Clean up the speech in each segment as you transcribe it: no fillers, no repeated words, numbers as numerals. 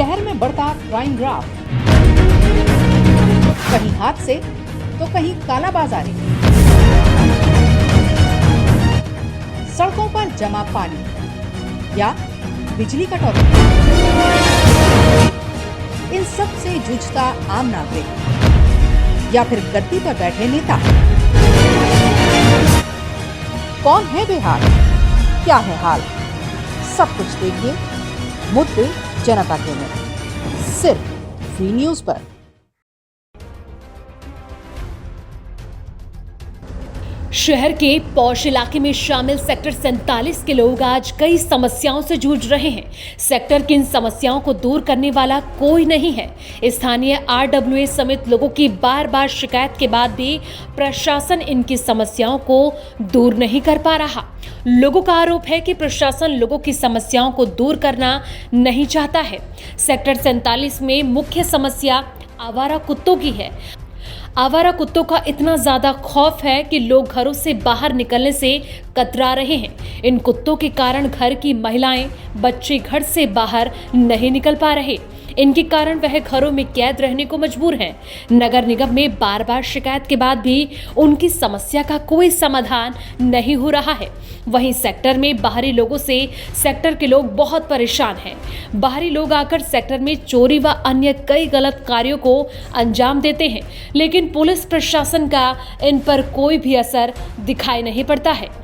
शहर में बढ़ता क्राइम ग्राफ, कहीं हादसे तो कहीं कालाबाजारी, सड़कों पर जमा पानी या बिजली कटौती, इन सब से जूझता आम नागरिक या फिर गद्दी पर बैठे नेता। कौन है बेहाल, क्या है हाल, सब कुछ देखिए मुद्दे जनता के में, सिर्फ वी न्यूज पर। शहर के पौष इलाके में शामिल सेक्टर 47 के लोग आज कई समस्याओं से जूझ रहे हैं। सेक्टर की इन समस्याओं को दूर करने वाला कोई नहीं है। स्थानीय RWA समेत लोगों की बार बार शिकायत के बाद भी प्रशासन इनकी समस्याओं को दूर नहीं कर पा रहा। लोगों का आरोप है कि प्रशासन लोगों की समस्याओं को दूर करना नहीं चाहता है। सेक्टर 47 में मुख्य समस्या आवारा कुत्तों की है। आवारा कुत्तों का इतना ज्यादा खौफ है कि लोग घरों से बाहर निकलने से कतरा रहे हैं। इन कुत्तों के कारण घर की महिलाएं, बच्चे घर से बाहर नहीं निकल पा रहे। इनके कारण वह घरों में कैद रहने को मजबूर हैं। नगर निगम में बार बार शिकायत के बाद भी उनकी समस्या का कोई समाधान नहीं हो रहा है। वहीं सेक्टर में बाहरी लोगों से सेक्टर के लोग बहुत परेशान हैं। बाहरी लोग आकर सेक्टर में चोरी व अन्य कई गलत कार्यों को अंजाम देते हैं, लेकिन पुलिस प्रशासन का इन पर कोई भी असर दिखाई नहीं पड़ता है।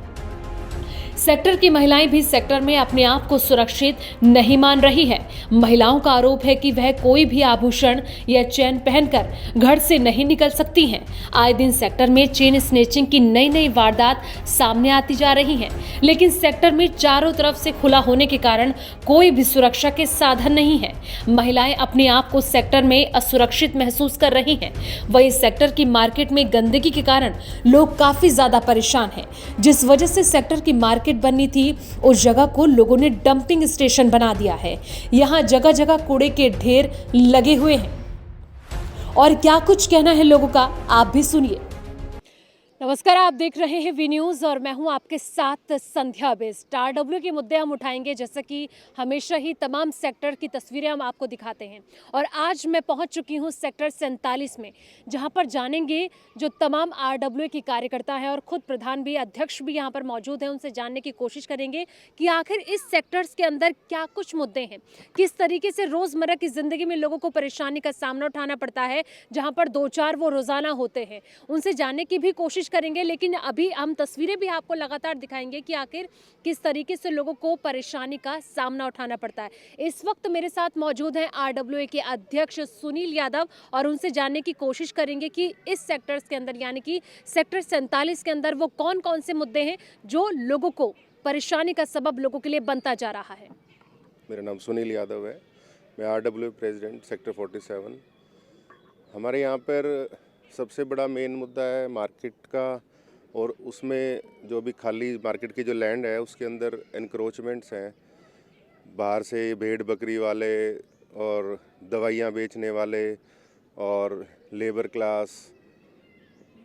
सेक्टर की महिलाएं भी सेक्टर में अपने आप को सुरक्षित नहीं मान रही है। महिलाओं का आरोप है कि वह कोई भी आभूषण या चेन पहनकर घर से नहीं निकल सकती हैं। आए दिन सेक्टर में चेन स्नेचिंग की नई नई वारदात सामने आती जा रही हैं, लेकिन सेक्टर में चारों तरफ से खुला होने के कारण कोई भी सुरक्षा के साधन नहीं है। महिलाएं अपने आप को सेक्टर में असुरक्षित महसूस कर रही हैं। वहीं सेक्टर की मार्केट में गंदगी के कारण लोग काफी ज्यादा परेशान हैं, जिस वजह से सेक्टर की मार्केट बननी थी उस जगह को लोगों ने डंपिंग स्टेशन बना दिया है। यहां जगह जगह कूड़े के ढेर लगे हुए हैं। और क्या कुछ कहना है लोगों का, आप भी सुनिए। नमस्कार, आप देख रहे हैं वी न्यूज़ और मैं हूं आपके साथ संध्या बेस्ट। RWA के मुद्दे हम उठाएंगे, जैसा कि हमेशा ही तमाम सेक्टर की तस्वीरें हम आपको दिखाते हैं। और आज मैं पहुंच चुकी हूं सेक्टर 47 में, जहां पर जानेंगे जो तमाम RWA की कार्यकर्ता हैं और खुद प्रधान भी, अध्यक्ष भी यहां पर मौजूद हैं। उनसे जानने की कोशिश करेंगे कि आखिर इस सेक्टर्स के अंदर क्या कुछ मुद्दे हैं, किस तरीके से रोज़मर्रा की ज़िंदगी में लोगों को परेशानी का सामना उठाना पड़ता है, जहाँ पर 2-4 वो रोज़ाना होते हैं। उनसे जानने की भी कोशिश करेंगे, लेकिन अभी हम तस्वीरें भी आपको लगातार दिखाएंगे कि आखिर किस तरीके से लोगों को परेशानी का सामना उठाना पड़ता है। इस वक्त मेरे साथ मौजूद हैं RWA के अध्यक्ष सुनील यादव और उनसे जानने की कोशिश करेंगे कि इस सेक्टर्स के अंदर, यानी कि सेक्टर 47 के अंदर वो कौन कौन से मुद्दे हैं जो लोगों को परेशानी का सबब लोगों के लिए बनता जा रहा है। मेरा नाम सुनील यादव है, मैं RWA प्रेसिडेंट सेक्टर 47। हमारे यहाँ पर सबसे बड़ा मेन मुद्दा है मार्केट का, और उसमें जो भी खाली मार्केट की जो लैंड है उसके अंदर एनक्रोचमेंट्स हैं। बाहर से भेड़ बकरी वाले और दवाइयाँ बेचने वाले और लेबर क्लास,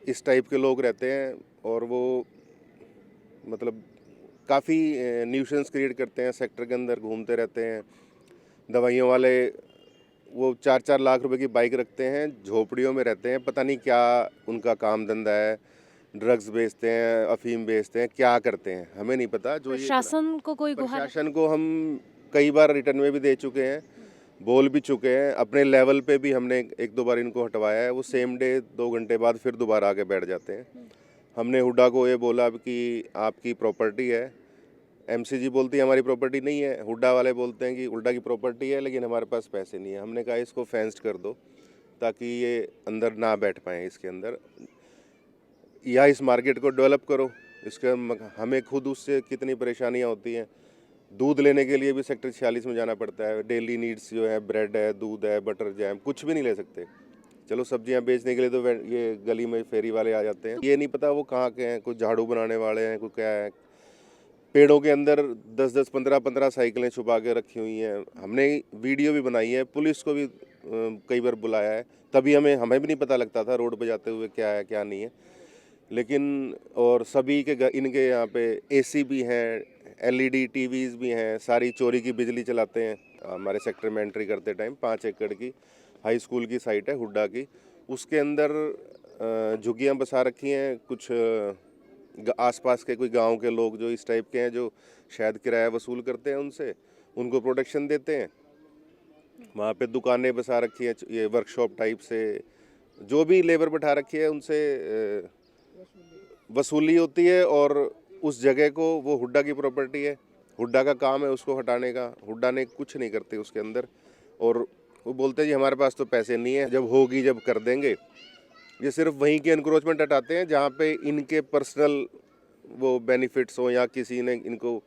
इस टाइप के लोग रहते हैं, और वो मतलब काफ़ी न्यूसेंस क्रिएट करते हैं। सेक्टर के अंदर घूमते रहते हैं। दवाइयों वाले वो 4-4 लाख रुपए की बाइक रखते हैं, झोपड़ियों में रहते हैं, पता नहीं क्या उनका काम धंधा है। ड्रग्स बेचते हैं, अफीम बेचते हैं, क्या करते हैं हमें नहीं पता। जो प्रशासन को कोई गुहार, प्रशासन को हम कई बार रिटर्न में भी दे चुके हैं, बोल भी चुके हैं। अपने लेवल पे भी हमने 1-2 बार इनको हटवाया है। वो सेम डे 2 घंटे बाद फिर दोबारा आके बैठ जाते हैं। हमने हुडा को ये बोला कि आपकी प्रॉपर्टी है, MCG बोलती है हमारी प्रॉपर्टी नहीं है, हुड्डा वाले बोलते हैं कि हुड्डा की प्रॉपर्टी है लेकिन हमारे पास पैसे नहीं है। हमने कहा इसको फेंस्ड कर दो ताकि ये अंदर ना बैठ पाएँ इसके अंदर, या इस मार्केट को डेवलप करो। इसके हमें खुद उससे कितनी परेशानियाँ होती हैं। दूध लेने के लिए भी सेक्टर 46 में जाना पड़ता है। डेली नीड्स जो है, ब्रेड है, दूध है, बटर, जैम, कुछ भी नहीं ले सकते। चलो सब्जियां बेचने के लिए तो ये गली में फेरी वाले आ जाते हैं। ये नहीं पता वो कहाँ के हैं, कुछ झाड़ू बनाने वाले हैं, कुछ क्या है। पेड़ों के अंदर 10-10, 15-15 साइकिलें छुपा के रखी हुई हैं। हमने वीडियो भी बनाई है, पुलिस को भी कई बार बुलाया है, तभी हमें भी नहीं पता लगता था रोड पे जाते हुए क्या है क्या नहीं है। लेकिन और सभी के इनके यहाँ पे AC भी हैं, LED टीवीज़ भी हैं, सारी चोरी की बिजली चलाते हैं। हमारे सेक्टर में एंट्री करते टाइम 5 एकड़ की हाई स्कूल की साइट है हुड्डा की। उसके अंदर झुग्गियाँ बसा रखी हैं कुछ आसपास के कोई गांव के लोग जो इस टाइप के हैं, जो शायद किराया वसूल करते हैं उनसे, उनको प्रोटेक्शन देते हैं। वहाँ पे दुकानें बसा रखी हैं, ये वर्कशॉप टाइप से, जो भी लेबर बैठा रखी है उनसे वसूली होती है। और उस जगह को, वो हुड्डा की प्रॉपर्टी है, हुड्डा का काम है उसको हटाने का। हुड्डा ने कुछ नहीं करते उसके अंदर, और वो बोलते हैं जी हमारे पास तो पैसे नहीं है, जब होगी जब कर देंगे। ये सिर्फ वहीं के एनक्रोचमेंट हटाते हैं जहाँ पे इनके पर्सनल वो बेनिफिट्स हो, या किसी ने इनको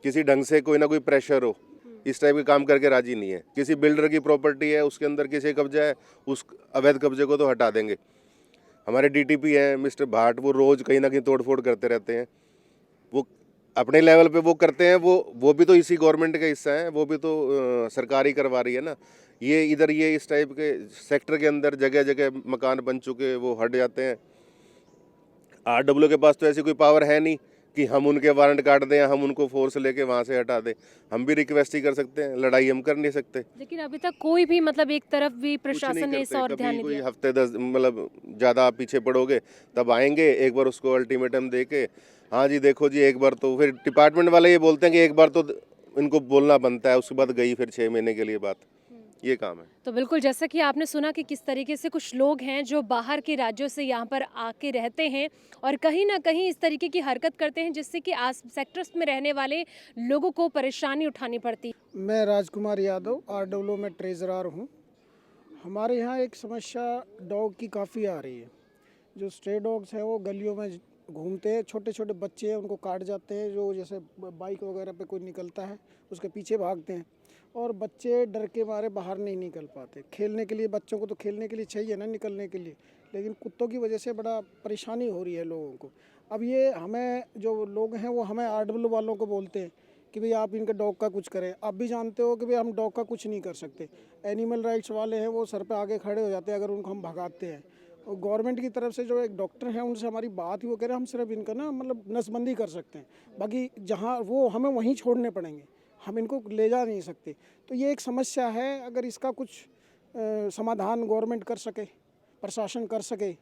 किसी ढंग से कोई ना कोई प्रेशर हो, इस टाइप के काम करके राजी नहीं है। किसी बिल्डर की प्रॉपर्टी है, उसके अंदर किसी कब्जा है, उस अवैध कब्जे को तो हटा देंगे। हमारे डीटीपी हैं मिस्टर भाट, वो रोज़ कहीं ना कहीं तोड़फोड़ करते रहते हैं। वो अपने लेवल पे वो करते हैं, वो भी तो इसी गवर्नमेंट का हिस्सा है, वो भी तो सरकार ही करवा रही है ना। ये इधर ये इस टाइप के सेक्टर के अंदर जगह जगह मकान बन चुके, वो हट जाते हैं। आरडब्ल्यू के पास तो ऐसी कोई पावर है नहीं कि हम उनके वारंट काट दें या हम उनको फोर्स लेके वहाँ से हटा दें। हम भी रिक्वेस्ट ही कर सकते हैं, लड़ाई हम कर नहीं सकते। लेकिन अभी तक कोई भी मतलब एक तरफ भी कुछ नहीं प्रशासन ने इस करते। और ध्यान कभी नहीं कोई दिया। हफ्ते 10 मतलब ज़्यादा आप पीछे पड़ोगे तब आएंगे, एक बार उसको अल्टीमेटम दे के, हाँ जी देखो जी एक बार तो, फिर डिपार्टमेंट वाले ये बोलते हैं कि एक बार तो इनको बोलना बनता है, उसके बाद गई फिर 6 महीने के लिए बात। ये काम है। तो बिल्कुल जैसा कि आपने सुना कि किस तरीके से कुछ लोग हैं जो बाहर के राज्यों से यहाँ पर आके रहते हैं और कहीं ना कहीं इस तरीके की हरकत करते हैं जिससे कि आस सेक्टर्स में रहने वाले लोगों को परेशानी उठानी पड़ती। मैं राजकुमार यादव आरडब्ल्यू में ट्रेजरर हूँ। हमारे यहाँ एक समस्या डॉग की काफ़ी आ रही है। जो स्ट्रे डॉग्स हैं वो गलियों में घूमते हैं, छोटे छोटे बच्चे हैं उनको काट जाते हैं, जो जैसे बाइक वगैरह पे कोई निकलता है उसके पीछे भागते हैं, और बच्चे डर के मारे बाहर नहीं निकल पाते। खेलने के लिए बच्चों को तो खेलने के लिए चाहिए ना, निकलने के लिए, लेकिन कुत्तों की वजह से बड़ा परेशानी हो रही है लोगों को। अब ये हमें जो लोग हैं वो हमें आरडब्ल्यू वालों को बोलते हैं कि भाई आप इनके डॉग का कुछ करें। आप भी जानते हो कि भाई हम डॉग का कुछ नहीं कर सकते। एनिमल राइट्स वाले हैं वो सर पे आगे खड़े हो जाते हैं अगर उनको हम भगाते हैं। और गवर्नमेंट की तरफ से जो एक डॉक्टर हैं उनसे हमारी बात ही, वो कह रहे हैं हम सिर्फ इनका ना मतलब नसबंदी कर सकते हैं, बाकी जहाँ वो हमें वहीं छोड़ने पड़ेंगे, हम इनको ले जा नहीं सकते। तो ये एक समस्या है, अगर इसका कुछ समाधान गवर्नमेंट कर सके, प्रशासन कर सके,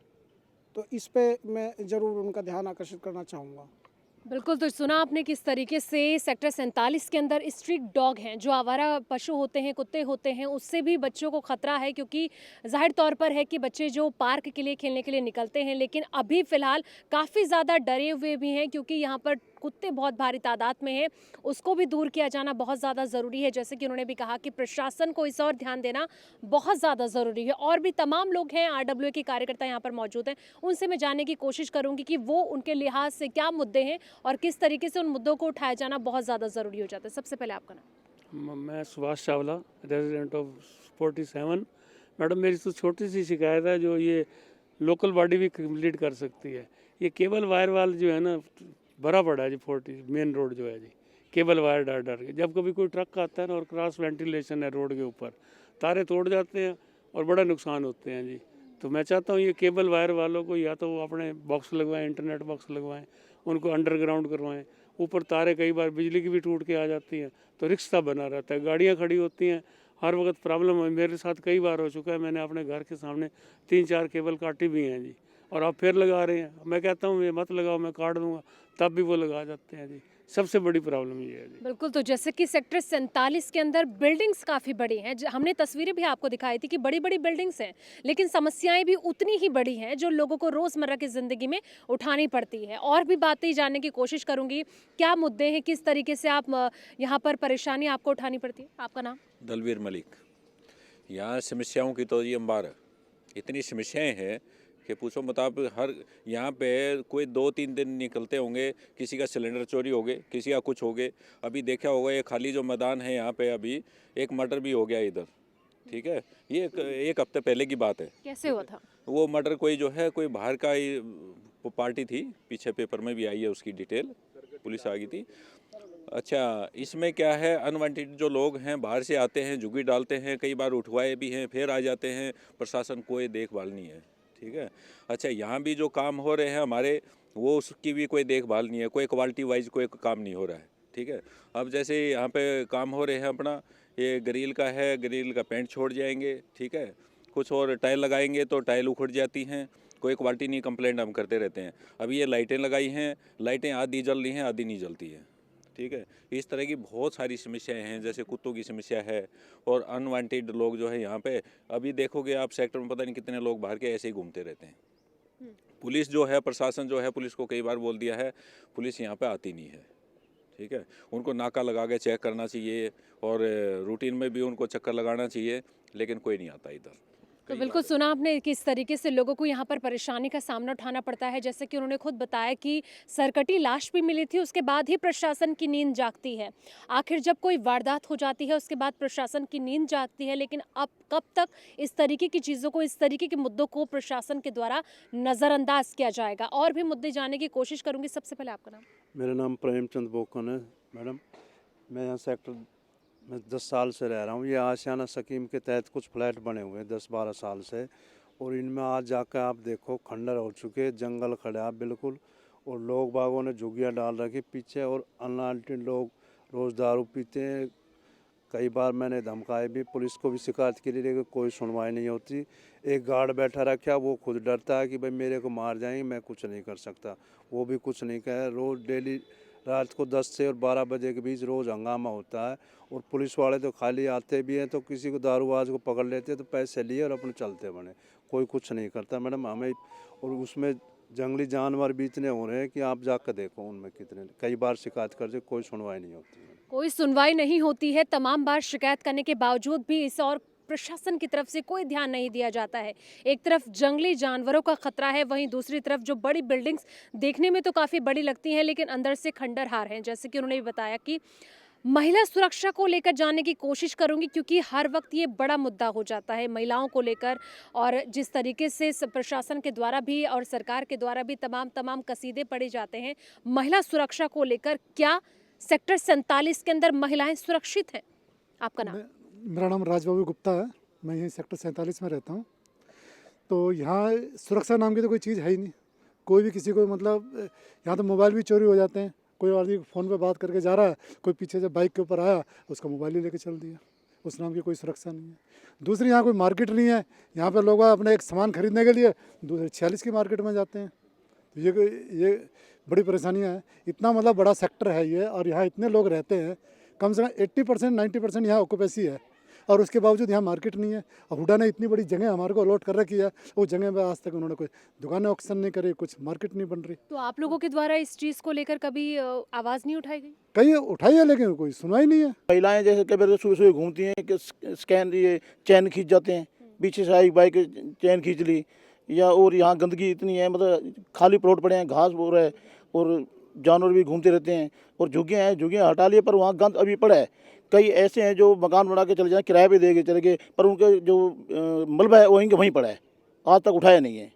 तो इस पे मैं ज़रूर उनका ध्यान आकर्षित करना चाहूँगा। बिल्कुल, तो सुना आपने किस तरीके से सेक्टर 47 के अंदर स्ट्रीट डॉग हैं, जो आवारा पशु होते हैं, कुत्ते होते हैं, उससे भी बच्चों को खतरा है, क्योंकि जाहिर तौर पर है कि बच्चे जो पार्क के लिए खेलने के लिए निकलते हैं, लेकिन अभी फ़िलहाल काफ़ी ज़्यादा डरे हुए भी हैं, क्योंकि यहाँ पर कुत्ते बहुत भारी तादाद में हैं। उसको भी दूर किया जाना बहुत ज़्यादा ज़रूरी है। जैसे कि उन्होंने भी कहा कि प्रशासन को इस और ध्यान देना बहुत ज़्यादा ज़रूरी है। और भी तमाम लोग हैं, आरडब्ल्यू के कार्यकर्ता यहाँ पर मौजूद हैं, उनसे मैं जानने की कोशिश करूँगी कि वो उनके लिहाज से क्या मुद्दे हैं और किस तरीके से उन मुद्दों को उठाया जाना बहुत ज़्यादा ज़रूरी हो जाता है। सबसे पहले आपका नाम। मैं Subhash Chawla, resident of 47। Madam मेरी तो छोटी सी शिकायत है जो ये लोकल बॉडी भी कंप्लीट कर सकती है। ये केबल वायर वाल जो है ना भरा पड़ा है जी, 40 मेन रोड जो है जी, केबल वायर डर डर के। जब कभी कोई ट्रक आता है ना और क्रॉस वेंटिलेशन है रोड के ऊपर, तारे तोड़ जाते हैं और बड़ा नुकसान होते हैं जी। तो मैं चाहता हूँ ये केबल वायर वालों को या तो वो अपने बॉक्स लगवाएं, इंटरनेट बॉक्स लगवाएं, उनको अंडरग्राउंड करवाएं। ऊपर तारे कई बार बिजली की भी टूट के आ जाती हैं तो रिक्शा बना रहता है, गाड़ियाँ खड़ी होती हैं, हर वक्त प्रॉब्लम है। मेरे साथ कई बार हो चुका है, मैंने अपने घर के सामने 3-4 केबल काटी भी हैं जी, और आप फिर लगा रहे हैं। मैं कहता हूँ ये मत लगाओ, मैं काट दूंगा, तब भी वो लगा जाते हैं जी। सबसे बड़ी प्रॉब्लम ये है जी। बिल्कुल, तो जैसे कि सेक्टर 47 के अंदर बिल्डिंग्स काफ़ी बड़ी हैं, हमने तस्वीरें भी आपको दिखाई थी कि बड़ी बड़ी बिल्डिंग्स हैं, लेकिन समस्याएं भी उतनी ही बड़ी हैं जो लोगों को रोज़मर्रा की ज़िंदगी में उठानी पड़ती है। और भी बातें जानने की कोशिश करूंगी, क्या मुद्दे हैं, किस तरीके से आप यहाँ पर परेशानी आपको उठानी पड़ती है। आपका नाम? दलवीर मलिक। यहाँ समस्याओं की तो ये अंबार है, इतनी समस्याएं हैं कि पूछो मुताबिक। हर यहाँ पे कोई 2-3 दिन निकलते होंगे, किसी का सिलेंडर चोरी हो गए, किसी का कुछ हो गए। अभी देखा होगा ये खाली जो मैदान है यहाँ पे, अभी एक मर्डर भी हो गया इधर, ठीक है। ये एक हफ्ते पहले की बात है। कैसे हुआ था वो मर्डर? कोई जो है कोई बाहर का ही पार्टी थी, पीछे पेपर में भी आई है उसकी डिटेल, पुलिस आ गई थी। अच्छा, इसमें क्या है, अनवांटेड जो लोग हैं बाहर से आते हैं, झुग्गी डालते हैं, कई बार उठवाए भी हैं, फिर आ जाते हैं। प्रशासन कोई देखभाल नहीं है, ठीक है। अच्छा, यहाँ भी जो काम हो रहे हैं हमारे, वो उसकी भी कोई देखभाल नहीं है, कोई क्वालिटी वाइज कोई काम नहीं हो रहा है, ठीक है। अब जैसे यहाँ पे काम हो रहे हैं अपना, ये ग्रिल का है, ग्रिल का पेंट छोड़ जाएंगे, ठीक है। कुछ और टाइल लगाएंगे तो टाइल उखड़ जाती हैं, कोई क्वालिटी नहीं, कंप्लेंट हम करते रहते हैं। अभी ये लाइटें लगाई हैं, लाइटें आधी जल रही हैं, आधी नहीं जलती है, ठीक है। इस तरह की बहुत सारी समस्याएं हैं, जैसे कुत्तों की समस्या है और अनवांटेड लोग जो है यहाँ पे। अभी देखोगे आप सेक्टर में पता नहीं कितने लोग बाहर के ऐसे ही घूमते रहते हैं। पुलिस जो है, प्रशासन जो है, पुलिस को कई बार बोल दिया है, पुलिस यहाँ पे आती नहीं है, ठीक है। उनको नाका लगा के चेक करना चाहिए और रूटीन में भी उनको चक्कर लगाना चाहिए, लेकिन कोई नहीं आता इधर। तो बिल्कुल सुना आपने किस तरीके से लोगों को यहाँ पर परेशानी का सामना उठाना पड़ता है। जैसे कि उन्होंने खुद बताया कि सरकटी लाश भी मिली थी, उसके बाद ही प्रशासन की नींद जागती है। आखिर जब कोई वारदात हो जाती है उसके बाद प्रशासन की नींद जागती है, लेकिन अब कब तक इस तरीके की चीज़ों को, इस तरीके के मुद्दों को प्रशासन के द्वारा नज़रअंदाज किया जाएगा। और भी मुद्दे जानने की कोशिश करूँगी। सबसे पहले आपका नाम? मेरा नाम प्रेमचंद बोकन है मैडम। मैं यहाँ सेक्टर मैं 10 साल से रह रहा हूँ। ये आशियाना स्कीम के तहत कुछ फ्लैट बने हुए हैं 10-12 साल से, और इनमें आज जाकर आप देखो खंडर हो चुके, जंगल खड़ा है बिल्कुल, और लोग बागों ने झुग्गियाँ डाल रखी पीछे, और अनवांटेड लोग रोज़ दारू पीते हैं। कई बार मैंने धमकाए भी, पुलिस को भी शिकायत की, लेकिन कोई सुनवाई नहीं होती। एक गार्ड बैठा रखा, वो खुद डरता है कि भाई मेरे को मार जाएंगे, मैं कुछ नहीं कर सकता, वो भी कुछ नहीं कहे। रोज़ डेली रात को 10 से और 12 बजे के बीच रोज़ हंगामा होता है, और पुलिस वाले तो खाली आते भी हैं तो किसी को दारूबाज को पकड़ लेते तो पैसे लिए और अपने चलते बने, कोई कुछ नहीं करता मैडम हमें। और उसमें जंगली जानवर भी इतने हो रहे हैं कि आप जाकर देखो उनमें कितने, कई बार शिकायत करते कोई सुनवाई नहीं होती है। कोई सुनवाई नहीं होती है। तमाम बार शिकायत करने के बावजूद भी इस और प्रशासन की तरफ से कोई ध्यान नहीं दिया जाता है। एक तरफ जंगली जानवरों का खतरा है, वहीं दूसरी तरफ जो बड़ी बिल्डिंग्स देखने में तो काफ़ी बड़ी लगती हैं, लेकिन अंदर से खंडरहार हैं। जैसे कि उन्होंने बताया कि महिला सुरक्षा को लेकर जानने की कोशिश करूंगी, क्योंकि हर वक्त ये बड़ा मुद्दा हो जाता है महिलाओं को लेकर, और जिस तरीके से प्रशासन के द्वारा भी और सरकार के द्वारा भी तमाम कसीदे पड़े जाते हैं महिला सुरक्षा को लेकर। क्या सेक्टर 47 के अंदर महिलाएं सुरक्षित हैं? आपका नाम? मेरा नाम राजबाबू गुप्ता है। मैं यहीं सेक्टर 47 में रहता हूँ। तो यहाँ सुरक्षा नाम की तो कोई चीज़ है ही नहीं। कोई भी किसी को, मतलब यहाँ तो मोबाइल भी चोरी हो जाते हैं। कोई आदमी फ़ोन पे बात करके जा रहा है, कोई पीछे जब बाइक के ऊपर आया उसका मोबाइल ही लेके चल दिया। उस नाम की कोई सुरक्षा नहीं है। दूसरी, यहाँ कोई मार्केट नहीं है। यहाँ पे लोग अपने एक सामान खरीदने के लिए दूसरे 46 की मार्केट में जाते हैं। तो ये बड़ी परेशानियाँ हैं। इतना मतलब बड़ा सेक्टर है ये, और यहाँ इतने लोग रहते हैं, कम से कम 80% 90% यहाँ ऑक्यूपेंसी है, और उसके बावजूद यहाँ मार्केट नहीं है। और हुडा ने इतनी बड़ी जगह हमारे को अलॉट कर रखी है, वो जगह पे आज तक उन्होंने कोई दुकानें ऑक्शन नहीं करी, कुछ मार्केट नहीं बन रही। तो आप लोगों के द्वारा इस चीज़ को लेकर कभी आवाज़ नहीं उठाई गई? कहीं उठाई है लेकिन कोई सुनवाई नहीं है। महिलाएं जैसे कई बार सुबह सुबह घूमती हैं कि स्कैन, ये चैन खींच जाते हैं, पीछे से आई बाइक चैन खींच ली, या और यहाँ गंदगी इतनी है, मतलब खाली प्लॉट पड़े हैं, घास हो रहा है, और जानवर भी घूमते रहते हैं, और झुग्गियाँ हैं, झुग्गियाँ हटा लिए पर वहाँ गंद अभी पड़ा है। कई ऐसे हैं जो मकान बना के चले जाए, किराए पे दे के चले गए, पर उनके जो मलबा है वहीं पड़ा है, आज तक उठाया नहीं है।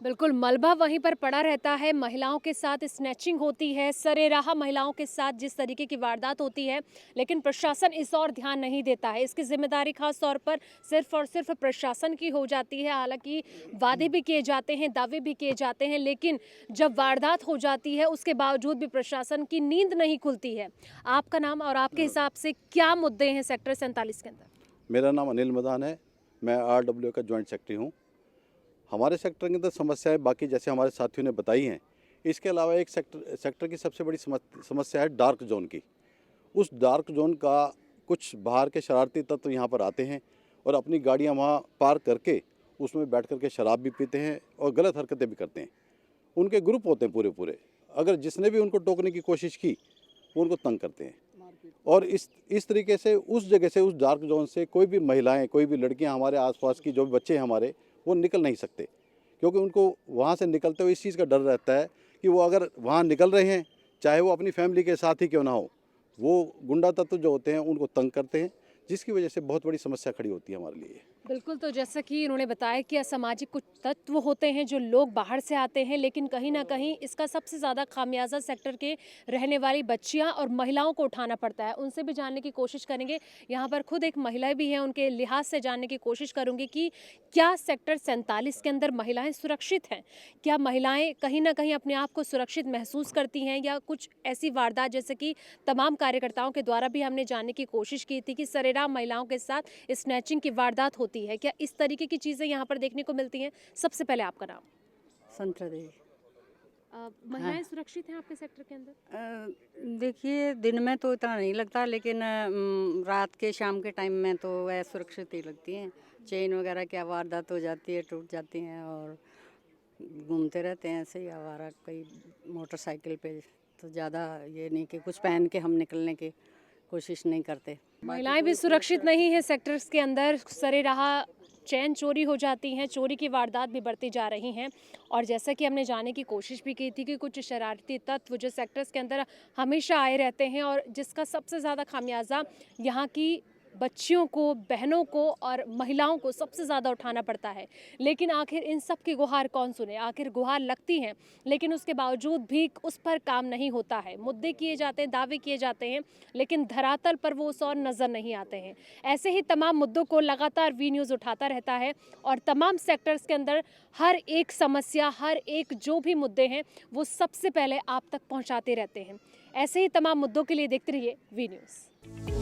बिल्कुल, मलबा वहीं पर पड़ा रहता है। महिलाओं के साथ स्नैचिंग होती है, सरेराह महिलाओं के साथ जिस तरीके की वारदात होती है, लेकिन प्रशासन इस और ध्यान नहीं देता है। इसकी जिम्मेदारी खास तौर पर सिर्फ और सिर्फ प्रशासन की हो जाती है। हालांकि वादे भी किए जाते हैं, दावे भी किए जाते हैं, लेकिन जब वारदात हो जाती है उसके बावजूद भी प्रशासन की नींद नहीं खुलती है। आपका नाम और आपके हिसाब से क्या मुद्दे हैं सेक्टर 47 के अंदर? मेरा नाम अनिल मदान है। मैं RW का जॉइंट सेक्रेटरी हूँ। हमारे सेक्टर के अंदर समस्याएं बाकी जैसे हमारे साथियों ने बताई हैं, इसके अलावा एक सेक्टर की सबसे बड़ी समस्या है डार्क जोन की। उस डार्क जोन का कुछ बाहर के शरारती तत्व यहाँ पर आते हैं और अपनी गाड़ियाँ वहाँ पार्क करके उसमें बैठ करके शराब भी पीते हैं और गलत हरकतें भी करते हैं। उनके ग्रुप होते हैं पूरे, अगर जिसने भी उनको टोकने की कोशिश की वो उनको तंग करते हैं। और इस तरीके से उस जगह से, उस डार्क जोन से कोई भी महिलाएं, कोई भी लड़कियां, हमारे आसपास की जो भी बच्चे हमारे, वो निकल नहीं सकते, क्योंकि उनको वहाँ से निकलते हुए इस चीज़ का डर रहता है कि वो अगर वहाँ निकल रहे हैं, चाहे वो अपनी फैमिली के साथ ही क्यों ना हो, वो गुंडा तत्व जो होते हैं उनको तंग करते हैं, जिसकी वजह से बहुत बड़ी समस्या खड़ी होती है हमारे लिए। बिल्कुल, तो जैसा कि उन्होंने बताया कि असामाजिक कुछ तत्व होते हैं जो लोग बाहर से आते हैं, लेकिन कहीं न कहीं इसका सबसे ज़्यादा खामियाज़ा सेक्टर के रहने वाली बच्चियां और महिलाओं को उठाना पड़ता है। उनसे भी जानने की कोशिश करेंगे। यहाँ पर खुद एक महिला भी हैं, उनके लिहाज से जानने की कोशिश करूँगी कि क्या सेक्टर 47 के अंदर महिलाएँ सुरक्षित हैं? क्या महिलाएँ कहीं न कहीं अपने आप को सुरक्षित महसूस करती हैं, या कुछ ऐसी वारदात जैसे कि तमाम कार्यकर्ताओं के द्वारा भी हमने जानने की कोशिश की थी कि सरेआम महिलाओं के साथ स्नैचिंग की वारदात होती है, क्या इस तरीके की चीज़ें यहाँ पर देखने को मिलती हैं? सबसे पहले आपका नाम। संतरा देवी। महिलाएं सुरक्षित हैं आपके सेक्टर के अंदर? देखिए, दिन में तो इतना नहीं लगता, लेकिन रात के शाम के टाइम में तो वह सुरक्षित ही लगती हैं। चेन वगैरह की वारदात हो जाती है, टूट जाती हैं और घूमते रहते हैं ऐसे ही आवारा, कई मोटरसाइकिल पे। तो ज़्यादा ये नहीं कि कुछ पहन के हम निकलने की कोशिश नहीं करते। महिलाएं भी सुरक्षित नहीं है सेक्टर्स के अंदर, सरेराह चैन चोरी हो जाती हैं, चोरी की वारदात भी बढ़ती जा रही हैं। और जैसा कि हमने जानने की कोशिश भी की थी कि कुछ शरारती तत्व जो सेक्टर्स के अंदर हमेशा आए रहते हैं और जिसका सबसे ज़्यादा खामियाजा यहाँ की बच्चियों को, बहनों को और महिलाओं को सबसे ज़्यादा उठाना पड़ता है। लेकिन आखिर इन सब की गुहार कौन सुने? आखिर गुहार लगती हैं, लेकिन उसके बावजूद भी उस पर काम नहीं होता है। मुद्दे किए जाते हैं, दावे किए जाते हैं, लेकिन धरातल पर वो उस और नज़र नहीं आते हैं। ऐसे ही तमाम मुद्दों को लगातार वी न्यूज़ उठाता रहता है और तमाम सेक्टर्स के अंदर हर एक समस्या, हर एक जो भी मुद्दे हैं, वो सबसे पहले आप तक पहुँचाते रहते हैं। ऐसे ही तमाम मुद्दों के लिए देखते रहिए वी न्यूज़।